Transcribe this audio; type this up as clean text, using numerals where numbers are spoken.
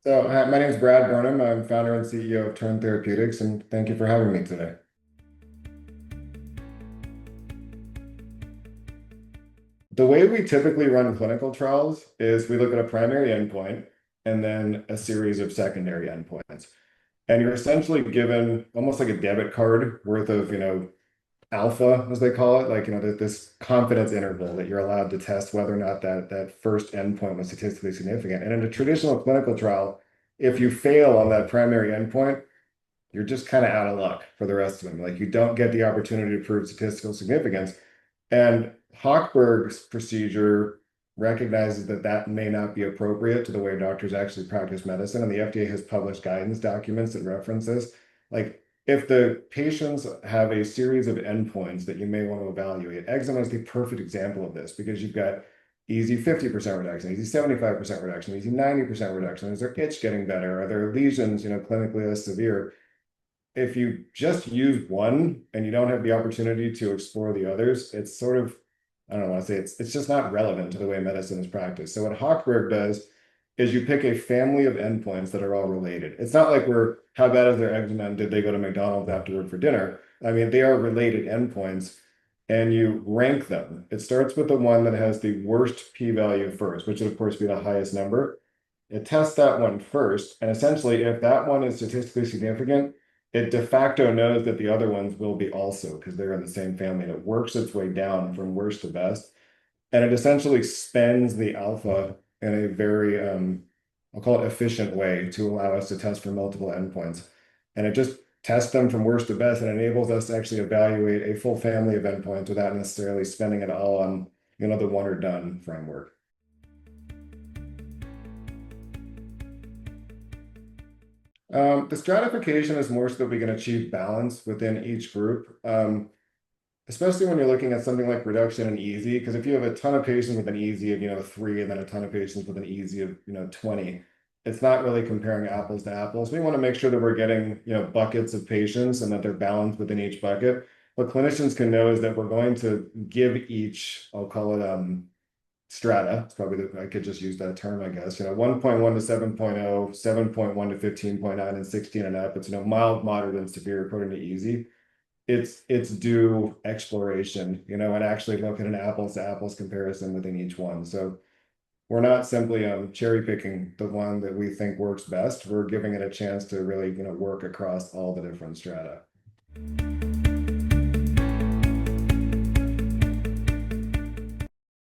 Hi, my name is Brad Burnam. I'm founder and CEO of Therapeutics, and thank you for having me today. The way we typically run clinical trials is we look at a primary endpoint and then a series of secondary endpoints. And you're essentially given almost like a debit card worth of, alpha, as they call it, like, this confidence interval that you're allowed to test whether or not that first endpoint was statistically significant. And in a traditional clinical trial, if you fail on that primary endpoint, you're just kind of out of luck for the rest of them. Like you don't get the opportunity to prove statistical significance. And Hochberg's procedure recognizes that that may not be appropriate to the way doctors actually practice medicine. And the FDA has published guidance documents that reference this. Like if the patients have a series of endpoints that you may want to evaluate, eczema is the perfect example of this because you've got easy 50% reduction, easy 75% reduction, easy 90% reduction. Is their itch getting better? Are their lesions, clinically less severe? If you just use one and you don't have the opportunity to explore the others, it's sort of, I don't want to say it's just not relevant to the way medicine is practiced. So what Hochberg does is you pick a family of endpoints that are all related. It's not like how bad is their eczema and did they go to McDonald's afterward for dinner? I mean, they are related endpoints and you rank them. It starts with the one that has the worst p-value first, which would of course be the highest number. It tests that one first, and essentially if that one is statistically significant, it de facto knows that the other ones will be also because they're in the same family, and it works its way down from worst to best. And it essentially spends the alpha in a very, I'll call it efficient way to allow us to test for multiple endpoints. And it just tests them from worst to best and enables us to actually evaluate a full family of endpoints without necessarily spending it all on, the one or done framework. The stratification is more so that we can achieve balance within each group, especially when you're looking at something like reduction in EASI, because if you have a ton of patients with an EASI of 3 and then a ton of patients with an EASI of 20, it's not really comparing apples to apples. We want to make sure that we're getting buckets of patients and that they're balanced within each bucket. What clinicians can know is that we're going to give each, I'll call it strata. It's probably I could just use that term, I guess. 1.1 to 7.0, 7.1 to 15.9, and 16 and up. It's mild, moderate, and severe according to EASI. It's due exploration, and actually look at an apples to apples comparison within each one. So we're not simply cherry picking the one that we think works best. We're giving it a chance to really, work across all the different strata.